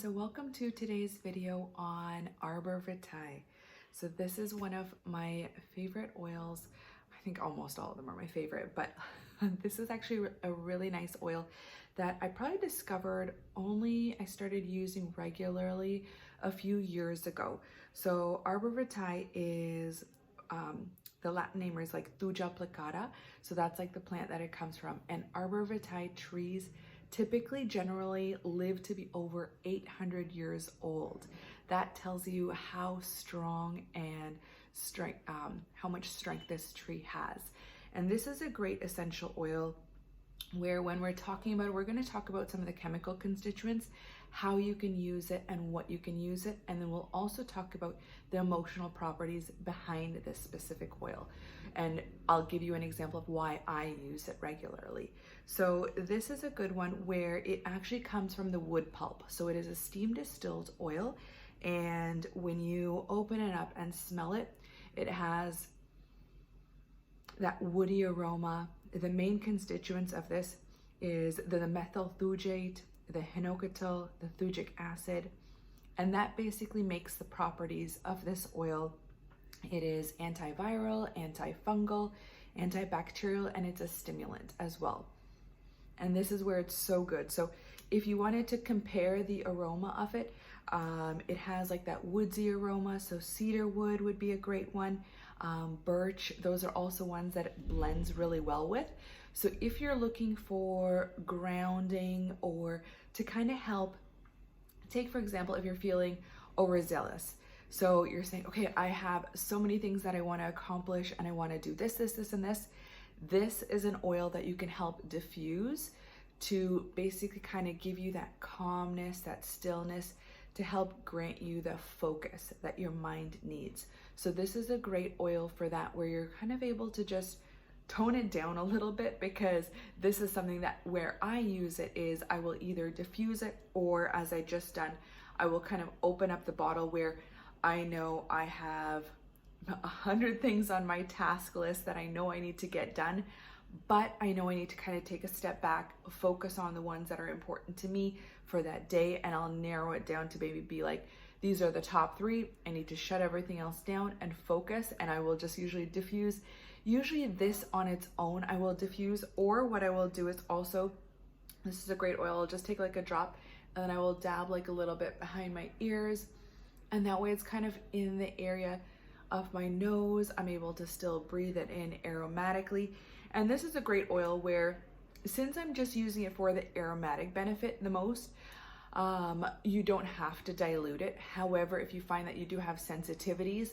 So welcome to today's video on Arborvitae. So this is one of my favorite oils. I think almost all of them are my favorite, but this is actually a really nice oil that I probably discovered I started using regularly a few years ago. So Arborvitae is, the Latin name is like Thuja plicata. So that's like the plant that it comes from. And Arborvitae trees typically generally live to be over 800 years old. That tells you how strong and how much strength this tree has. And this is a great essential oil where when we're talking about it, we're going to talk about some of the chemical constituents, how you can use it and what you can use it. And then we'll also talk about the emotional properties behind this specific oil. And I'll give you an example of why I use it regularly. So this is a good one where it actually comes from the wood pulp. So it is a steam distilled oil. And when you open it up and smell it, it has that woody aroma. The main constituents of this is the methyl thujate, the hinocotyl, the thujic acid, and that basically makes the properties of this oil. It is antiviral, antifungal, antibacterial, and it's a stimulant as well. And this is where it's so good. So if you wanted to compare the aroma of it, it has like that woodsy aroma. So cedar wood would be a great one. Birch, those are also ones that it blends really well with. So if you're looking for grounding or to kind of help, take for example, if you're feeling overzealous. So you're saying, okay, I have so many things that I want to accomplish and I want to do this, and this. This is an oil that you can help diffuse to basically kind of give you that calmness, that stillness, to help grant you the focus that your mind needs. So this is a great oil for that, where you're kind of able to just tone it down a little bit, because this is something that where I use it is I will either diffuse it, or as I just done, I will kind of open up the bottle where I know I have 100 things on my task list that I know I need to get done, but I know I need to kind of take a step back, focus on the ones that are important to me for that day, and I'll narrow it down to maybe be like, these are the top 3. I need to shut everything else down and focus, and I will just usually diffuse. Usually this on its own I will diffuse, or what I will do is also, this is a great oil, I'll just take like a drop and then I will dab like a little bit behind my ears, and that way it's kind of in the area of my nose. I'm able to still breathe it in aromatically. And this is a great oil where, since I'm just using it for the aromatic benefit the most, you don't have to dilute it. However, if you find that you do have sensitivities,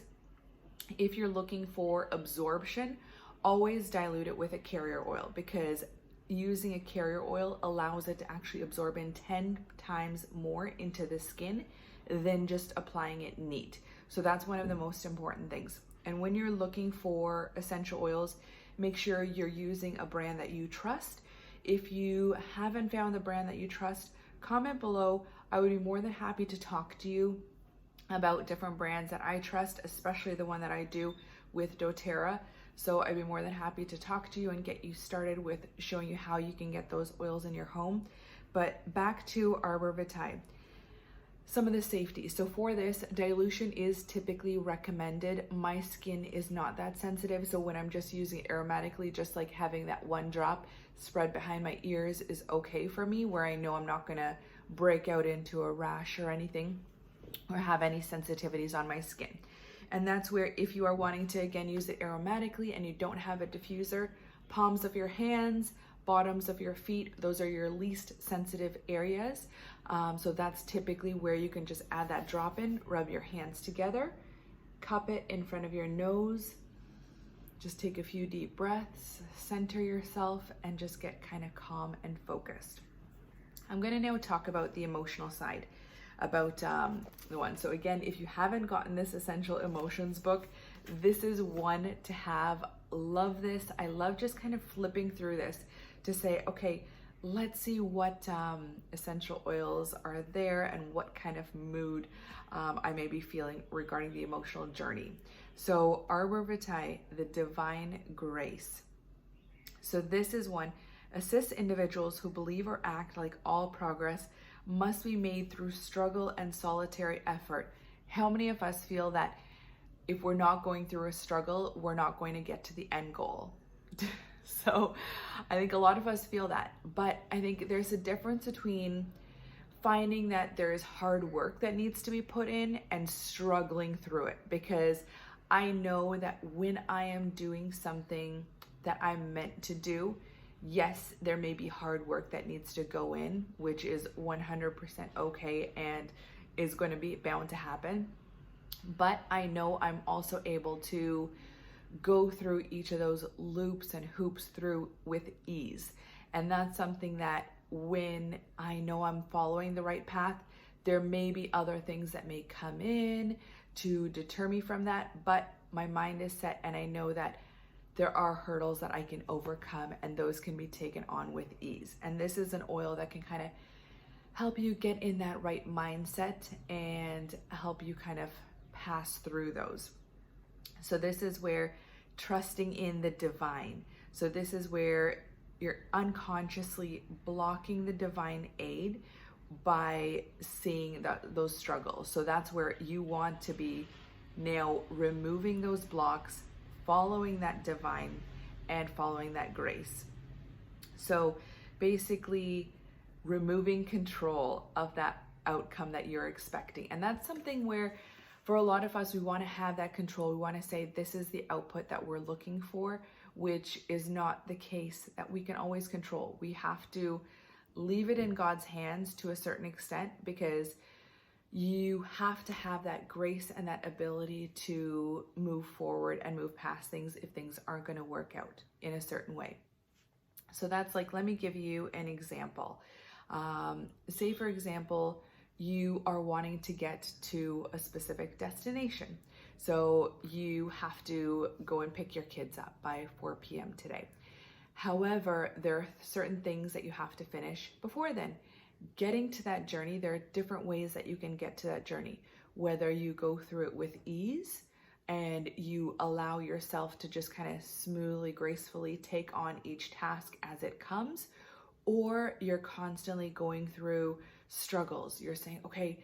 if you're looking for absorption, always dilute it with a carrier oil, because using a carrier oil allows it to actually absorb in 10 times more into the skin than just applying it neat. So that's one of the most important things. And when you're looking for essential oils, make sure you're using a brand that you trust. If you haven't found the brand that you trust, comment below. I would be more than happy to talk to you about different brands that I trust, especially the one that I do with doTERRA. So I'd be more than happy to talk to you and get you started with showing you how you can get those oils in your home. But back to Arborvitae. Some of the safety. So for this, dilution is typically recommended. My skin is not that sensitive, so when I'm just using it aromatically, just like having that one drop spread behind my ears is okay for me, where I know I'm not gonna break out into a rash or anything, or have any sensitivities on my skin. And that's where, if you are wanting to again use it aromatically and you don't have a diffuser, palms of your hands, bottoms of your feet, those are your least sensitive areas. So that's typically where you can just add that drop in, rub your hands together, cup it in front of your nose, just take a few deep breaths, center yourself, and just get kind of calm and focused. I'm going to now talk about the emotional side, about the one. So again, if you haven't gotten this Essential Emotions book, this is one to have. Love this. I love just kind of flipping through this to say, okay, let's see what essential oils are there and what kind of mood I may be feeling regarding the emotional journey. So Arborvitae, the Divine Grace. So this is one, assists individuals who believe or act like all progress must be made through struggle and solitary effort. How many of us feel that if we're not going through a struggle, we're not going to get to the end goal? So I think a lot of us feel that, but I think there's a difference between finding that there's hard work that needs to be put in and struggling through it, because I know that when I am doing something that I'm meant to do, yes, there may be hard work that needs to go in, which is 100% okay and is going to be bound to happen. But I know I'm also able to go through each of those loops and hoops through with ease. And that's something that when I know I'm following the right path, there may be other things that may come in to deter me from that, but my mind is set and I know that there are hurdles that I can overcome and those can be taken on with ease. And this is an oil that can kind of help you get in that right mindset and help you kind of pass through those. So this is where trusting in the divine. So this is where you're unconsciously blocking the divine aid by seeing those struggles. So that's where you want to be now, removing those blocks, following that divine and following that grace. So basically removing control of that outcome that you're expecting. And that's something where for a lot of us, we want to have that control. We want to say, this is the output that we're looking for, which is not the case that we can always control. We have to leave it in God's hands to a certain extent, because you have to have that grace and that ability to move forward and move past things if things aren't going to work out in a certain way. So that's like, let me give you an example. Say, for example, you are wanting to get to a specific destination. So you have to go and pick your kids up by 4 p.m. today. However, there are certain things that you have to finish before then. Getting to that journey, there are different ways that you can get to that journey, whether you go through it with ease and you allow yourself to just kind of smoothly, gracefully take on each task as it comes, or you're constantly going through struggles. You're saying, okay,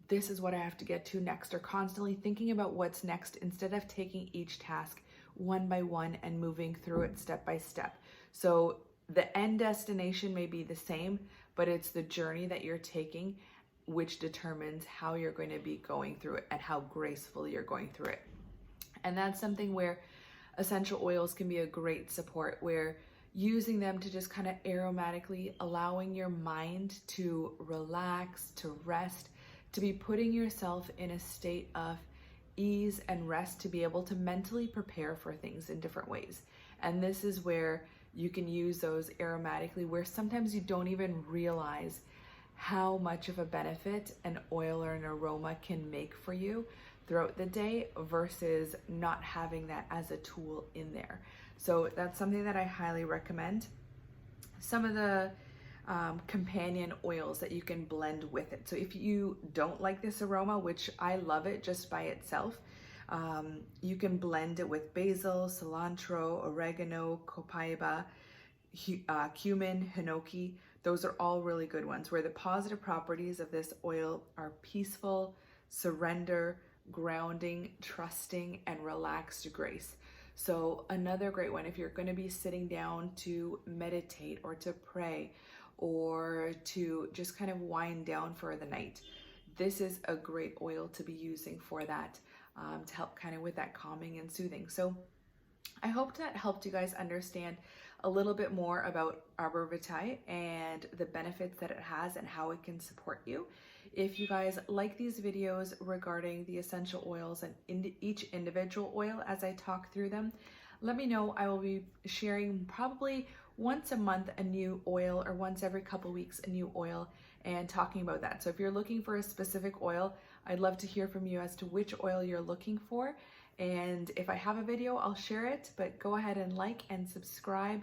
this is what I have to get to next, or constantly thinking about what's next instead of taking each task one by one and moving through it step by step. So the end destination may be the same, but it's the journey that you're taking which determines how you're going to be going through it and how gracefully you're going through it. And that's something where essential oils can be a great support, where using them to just kind of aromatically allowing your mind to relax, to rest, to be putting yourself in a state of ease and rest, to be able to mentally prepare for things in different ways. And this is where you can use those aromatically, where sometimes you don't even realize how much of a benefit an oil or an aroma can make for you throughout the day versus not having that as a tool in there. So that's something that I highly recommend. Some of the companion oils that you can blend with it. So if you don't like this aroma, which I love it just by itself, you can blend it with basil, cilantro, oregano, copaiba, cumin, hinoki. Those are all really good ones, where the positive properties of this oil are peaceful, surrender, grounding, trusting, and relaxed grace. So another great one, if you're going to be sitting down to meditate or to pray or to just kind of wind down for the night, this is a great oil to be using for that, to help kind of with that calming and soothing. So I hope that helped you guys understand a little bit more about Arborvitae and the benefits that it has and how it can support you. If you guys like these videos regarding the essential oils and each individual oil as I talk through them, let me know. I will be sharing probably once a month a new oil, or once every couple weeks a new oil, and talking about that. So if you're looking for a specific oil, I'd love to hear from you as to which oil you're looking for. And if I have a video, I'll share it, but go ahead and like and subscribe.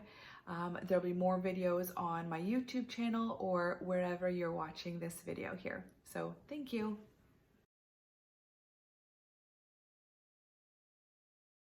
There'll be more videos on my YouTube channel or wherever you're watching this video here. So thank you.